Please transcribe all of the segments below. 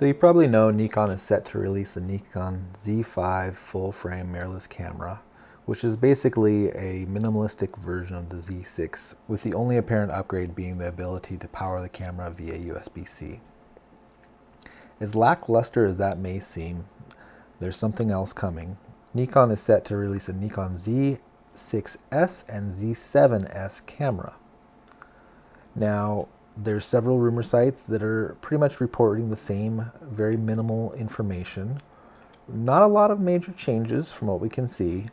So you probably know Nikon is set to release the Nikon Z5 full-frame mirrorless camera, which is basically a minimalistic version of the Z6, with the only apparent upgrade being the ability to power the camera via USB-C. As lackluster as that may seem, there's something else coming. Nikon is set to release a Nikon Z6S and Z7S camera. Now, there's several rumor sites that are pretty much reporting the same very minimal information. Not a lot of major changes from what we can see.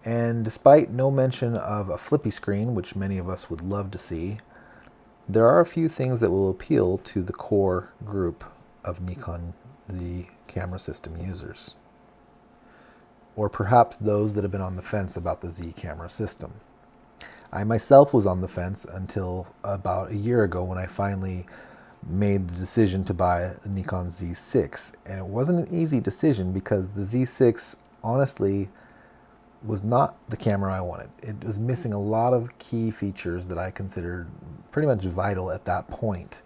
And despite no mention of a flippy screen, which many of us would love to see, there are a few things that will appeal to the core group of Nikon Z camera system users. Or perhaps those that have been on the fence about the Z camera system. I myself was on the fence until about a year ago when I finally made the decision to buy the Nikon Z6. And it wasn't an easy decision because the Z6 honestly was not the camera I wanted. It was missing a lot of key features that I considered pretty much vital at that point.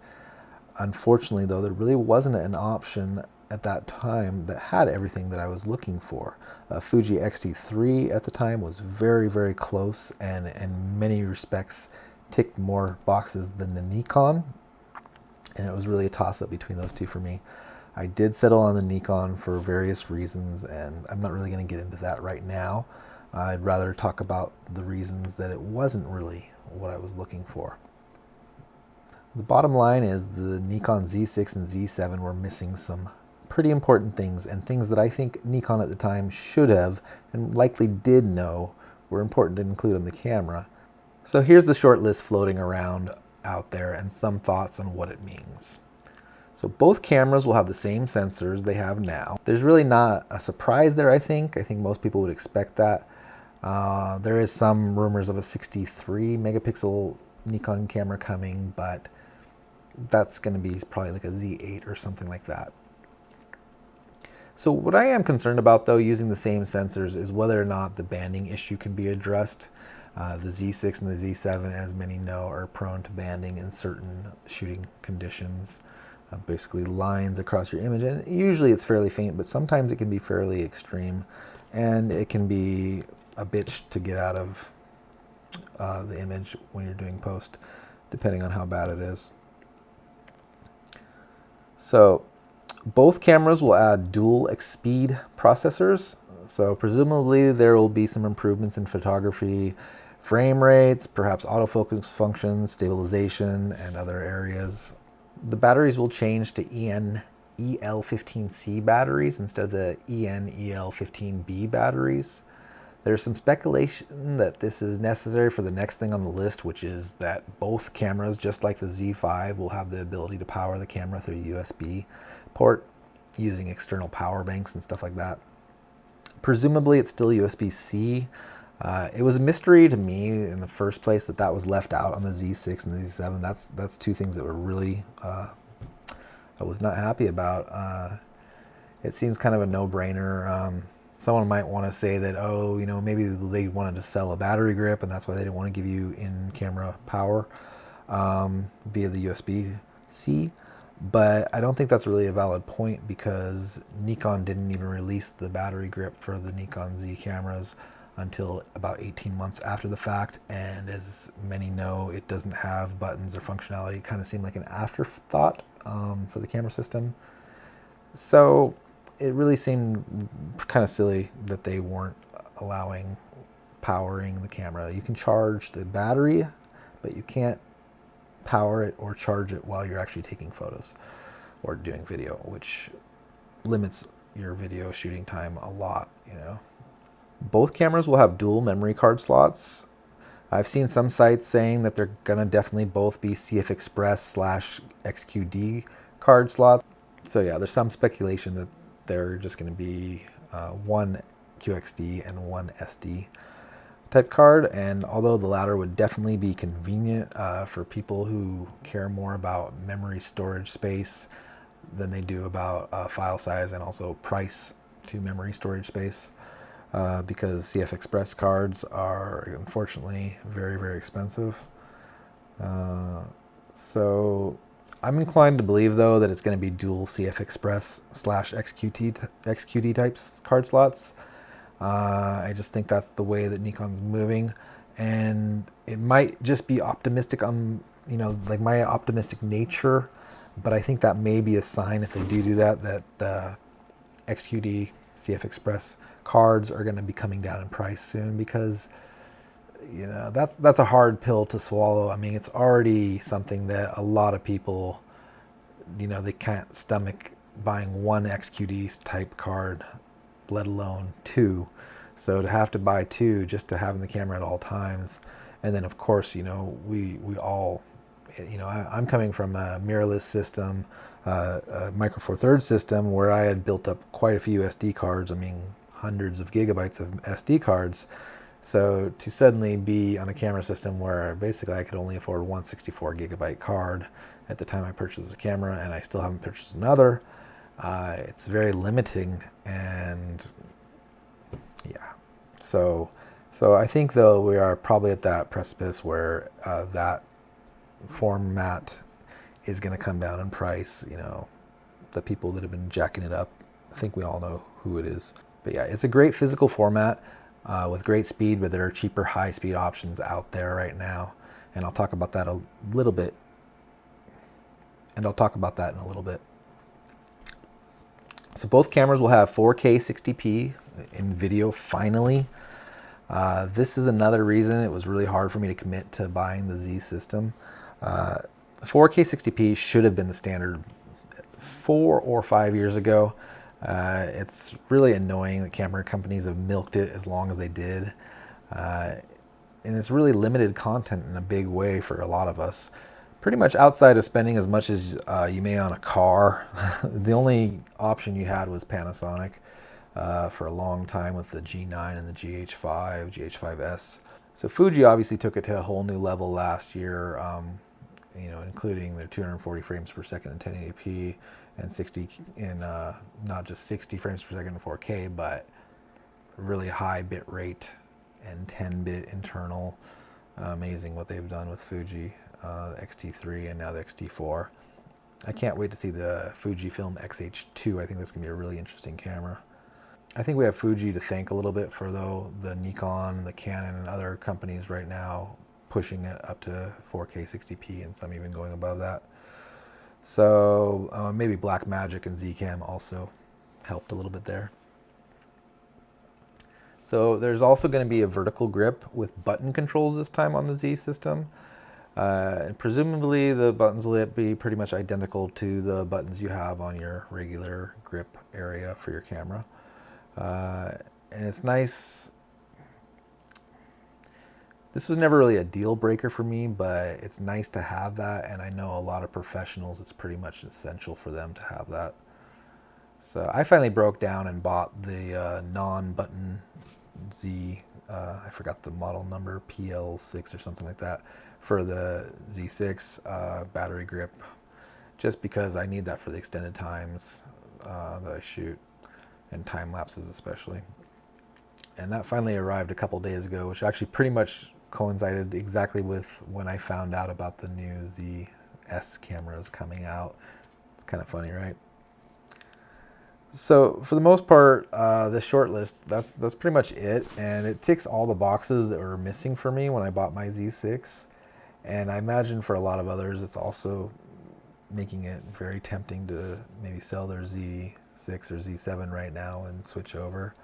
Unfortunately, though, there really wasn't an option at that time that had everything that I was looking for. Fuji X-T3 at the time was very, very close and in many respects ticked more boxes than the Nikon. And it was really a toss-up between those two for me. I did settle on the Nikon for various reasons, and I'm not really going to get into that right now. I'd rather talk about the reasons that it wasn't really what I was looking for. The bottom line is the Nikon Z6 and Z7 were missing some pretty important things, and things that I think Nikon at the time should have and likely did know were important to include on the camera. So here's the short list floating around out there and some thoughts on what it means. So both cameras will have the same sensors they have now. There's really not a surprise there, I think. I think most people would expect that. There is some rumors of a 63 megapixel Nikon camera coming, but that's going to be probably like a Z8 or something like that. So what I am concerned about, though, using the same sensors is whether or not the banding issue can be addressed. The Z6 and the Z7, as many know, are prone to banding in certain shooting conditions. Basically lines across your image, and usually it's fairly faint, but sometimes it can be fairly extreme, and it can be a bitch to get out of the image when you're doing post, depending on how bad it is. So both cameras will add dual X-speed processors, so presumably there will be some improvements in photography, frame rates, perhaps autofocus functions, stabilization, and other areas. The batteries will change to EL15C batteries instead of the EL15B batteries. There's some speculation that this is necessary for the next thing on the list, which is that both cameras, just like the Z5, will have the ability to power the camera through a USB port using external power banks and stuff like that. Presumably it's still USB-C. It was a mystery to me in the first place that that was left out on the Z6 and the Z7. That's two things that were really I was not happy about. It seems kind of a no-brainer. Someone might want to say that, oh, you know, maybe they wanted to sell a battery grip and that's why they didn't want to give you in-camera power via the USB-C. But I don't think that's really a valid point because Nikon didn't even release the battery grip for the Nikon Z cameras until about 18 months after the fact. And as many know, it doesn't have buttons or functionality. It kind of seemed like an afterthought for the camera system. So it really seemed kind of silly that they weren't allowing powering the camera. You can charge the battery, but you can't power it or charge it while you're actually taking photos or doing video, which limits your video shooting time a lot, you know. Both cameras will have dual memory card slots. I've seen some sites saying that they're gonna definitely both be CF Express / XQD card slots. So yeah, there's some speculation that they're just gonna be one QXD and one SD type card, and although the latter would definitely be convenient for people who care more about memory storage space than they do about file size and also price to memory storage space, because CF Express cards are unfortunately very, very expensive. So I'm inclined to believe, though, that it's going to be dual CF Express slash XQT types card slots. I just think that's the way that Nikon's moving, and it might just be optimistic on, like my optimistic nature, but I think that may be a sign if they do that, that the XQT CF Express cards are going to be coming down in price soon, because that's a hard pill to swallow. I mean, it's already something that a lot of people, they can't stomach buying one XQD type card, let alone two. So to have to buy two just to have in the camera at all times, and then of course, we all, I'm coming from a mirrorless system, a Micro Four Thirds system where I had built up quite a few SD cards. I mean, hundreds of gigabytes of SD cards. So to suddenly be on a camera system where basically I could only afford one 64 gigabyte card at the time I purchased the camera, and I still haven't purchased another, it's very limiting. And yeah, so I think, though, we are probably at that precipice where that format is going to come down in price. The people that have been jacking it up, I think we all know who it is. But yeah, it's a great physical format with great speed, but there are cheaper high-speed options out there right now, and I'll talk about that a little bit. So both cameras will have 4K 60p in video finally. This is another reason it was really hard for me to commit to buying the Z system. 4K 60p should have been the standard 4 or 5 years ago. It's really annoying that camera companies have milked it as long as they did. And it's really limited content in a big way for a lot of us. Pretty much outside of spending as much as you may on a car, the only option you had was Panasonic for a long time with the G9 and the GH5, GH5S. So Fuji obviously took it to a whole new level last year, including their 240 frames per second in 1080p and 60 in not just 60 frames per second in 4K, but really high bit rate and 10-bit internal. Amazing what they've done with Fuji, X-T3 and now the X-T4. I can't wait to see the Fujifilm X-H2. I think that's going to be a really interesting camera. I think we have Fuji to thank a little bit for, though, the Nikon, the Canon, and other companies right now pushing it up to 4K 60p, and some even going above that. So maybe Blackmagic and Zcam also helped a little bit there. So there's also going to be a vertical grip with button controls this time on the Z system. And presumably the buttons will be pretty much identical to the buttons you have on your regular grip area for your camera. And it's nice. This was never really a deal breaker for me, but it's nice to have that, and I know a lot of professionals, it's pretty much essential for them to have that. So I finally broke down and bought the non-button Z, I forgot the model number, PL6 or something like that, for the Z6 battery grip, just because I need that for the extended times that I shoot, and time lapses especially. And that finally arrived a couple days ago, which actually pretty much coincided exactly with when I found out about the new ZS cameras coming out. It's kind of funny, right? So for the most part, this short list, that's pretty much it, and it ticks all the boxes that were missing for me when I bought my Z6. And I imagine for a lot of others, it's also making it very tempting to maybe sell their Z6 or Z7 right now and switch over.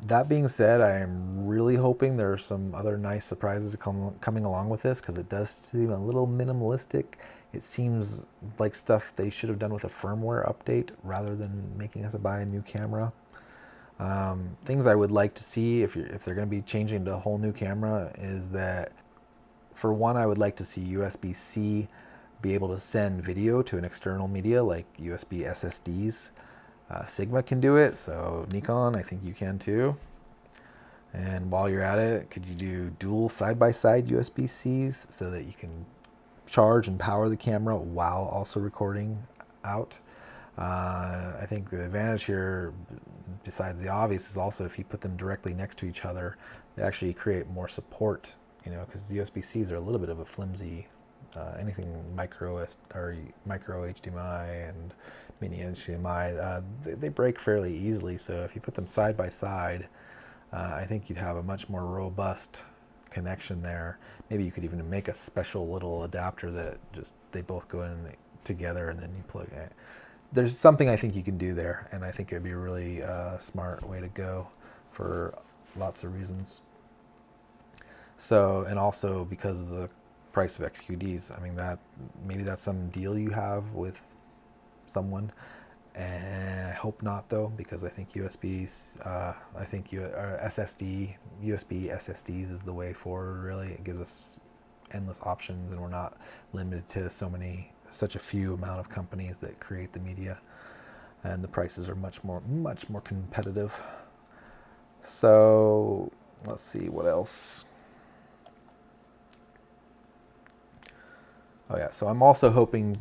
That being said, I am really hoping there are some other nice surprises coming along with this, because it does seem a little minimalistic. It seems like stuff they should have done with a firmware update rather than making us buy a new camera. Things I would like to see if they're going to be changing to a whole new camera is that, for one, I would like to see USB-C be able to send video to an external media like USB SSDs. Sigma can do it, so Nikon, I think you can too. And while you're at it, could you do dual side-by-side USB-Cs so that you can charge and power the camera while also recording out? I think the advantage here, besides the obvious, is also if you put them directly next to each other, they actually create more support, because the USB-Cs are a little bit of a flimsy anything micro HDMI and mini HDMI, they break fairly easily. So if you put them side by side, I think you'd have a much more robust connection there. Maybe you could even make a special little adapter that just they both go in together and then you plug it. There's something I think you can do there, and I think it'd be a really smart way to go for lots of reasons. So, and also because of the price of XQDs, I mean, that maybe that's some deal you have with someone. And I hope not, though, because I think USBs, USB SSDs is the way forward. Really, it gives us endless options, and we're not limited to such a few amount of companies that create the media, and the prices are much more competitive. So let's see what else. Oh yeah, so I'm also hoping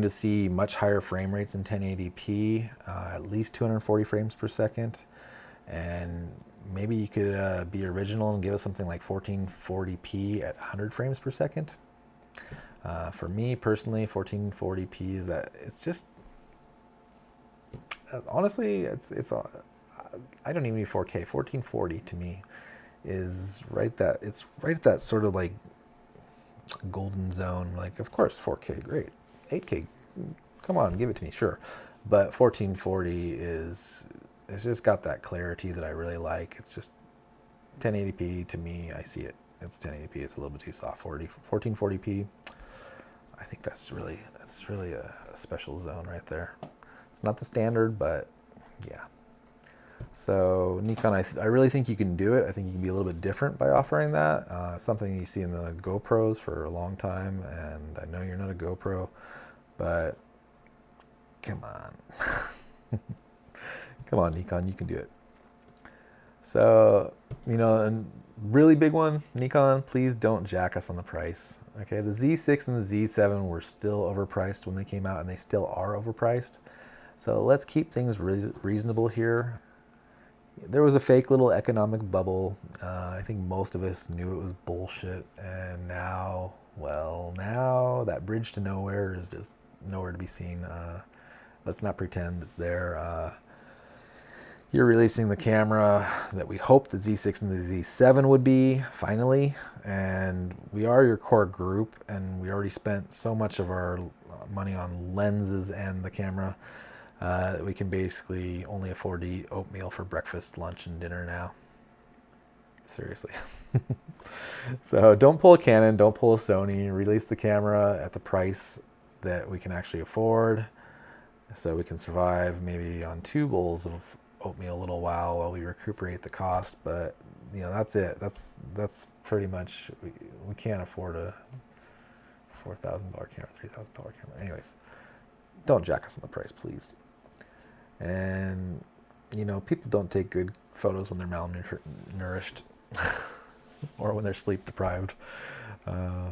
to see much higher frame rates in 1080p, at least 240 frames per second, and maybe you could be original and give us something like 1440p at 100 frames per second. For me personally, 1440p is that it's just honestly it's I don't even need 4K. 1440 to me is it's right at that sort of like golden zone. Like, of course 4K, great. 8K, come on, give it to me, sure. But 1440 it's just got that clarity that I really like. It's just 1080p to me, I see it. It's 1080p. It's a little bit too soft. 1440p. I think that's really a special zone right there. It's not the standard, but yeah. So Nikon, I really think you can do it. I think you can be a little bit different by offering that. Something you see in the GoPros for a long time, and I know you're not a GoPro, but come on. Come on, Nikon, you can do it. So, and really big one, Nikon, please don't jack us on the price. Okay, the Z6 and the Z7 were still overpriced when they came out, and they still are overpriced. So let's keep things reasonable here. There was a fake little economic bubble. I think most of us knew it was bullshit, and now that bridge to nowhere is just nowhere to be seen. Let's not pretend it's there. You're releasing the camera that we hoped the Z6 and the Z7 would be, finally, and we are your core group, and we already spent so much of our money on lenses and the camera that we can basically only afford to eat oatmeal for breakfast, lunch, and dinner now. Seriously. So don't pull a Canon, don't pull a Sony, release the camera at the price that we can actually afford, so we can survive maybe on 2 bowls of oatmeal a little while we recuperate the cost. But that's it. That's pretty much, we can't afford a $4,000 camera, $3,000 camera. Anyways, don't jack us on the price, please. And people don't take good photos when they're malnourished or when they're sleep deprived.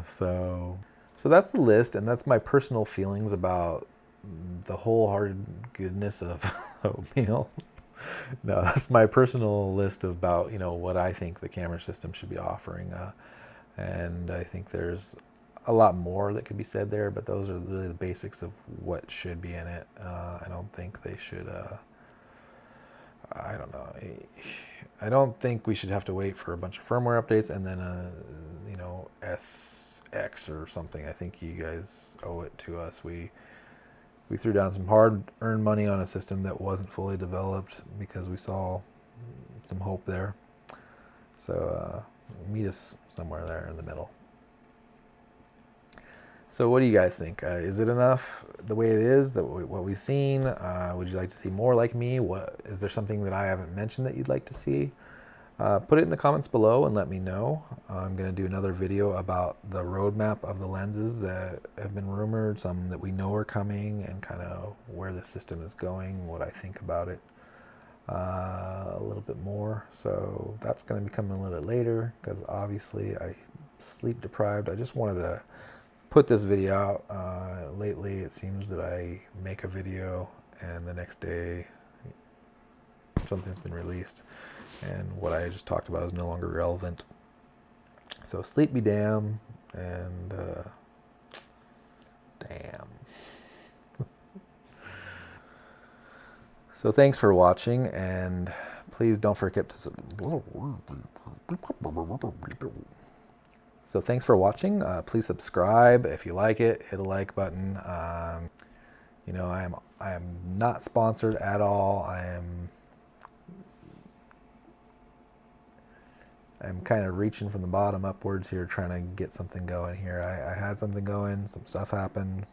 So that's the list, and that's my personal feelings about the wholehearted goodness of oatmeal. No, that's my personal list about what I think the camera system should be offering, and I think there's a lot more that could be said there, but those are really the basics of what should be in it. I don't think they should. I don't know. I don't think we should have to wait for a bunch of firmware updates and then SX or something. I think you guys owe it to us. We threw down some hard-earned money on a system that wasn't fully developed because we saw some hope there. So meet us somewhere there in the middle. So what do you guys think? Is it enough the way it is, what we've seen? Would you like to see more like me? Is there something that I haven't mentioned that you'd like to see? Put it in the comments below and let me know. I'm going to do another video about the roadmap of the lenses that have been rumored, some that we know are coming, and kind of where the system is going, what I think about it a little bit more. So that's going to be coming a little bit later because obviously I'm sleep deprived. I just wanted to put this video out. Lately it seems that I make a video and the next day something's been released and what I just talked about is no longer relevant. So sleep be damned, And damn. So thanks for watching, and please don't forget to. So thanks for watching. Please subscribe if you like it. Hit a like button. You know, I am not sponsored at all. I'm kind of reaching from the bottom upwards here, trying to get something going here. I had something going. Some stuff happened.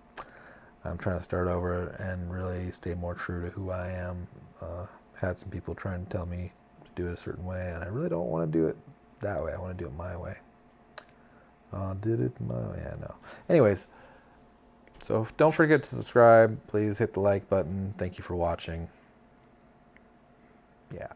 I'm trying to start over and really stay more true to who I am. Had some people trying to tell me to do it a certain way, and I really don't want to do it that way. I want to do it my way. Did it my way? Yeah, no. Anyways, so don't forget to subscribe. Please hit the like button. Thank you for watching. Yeah.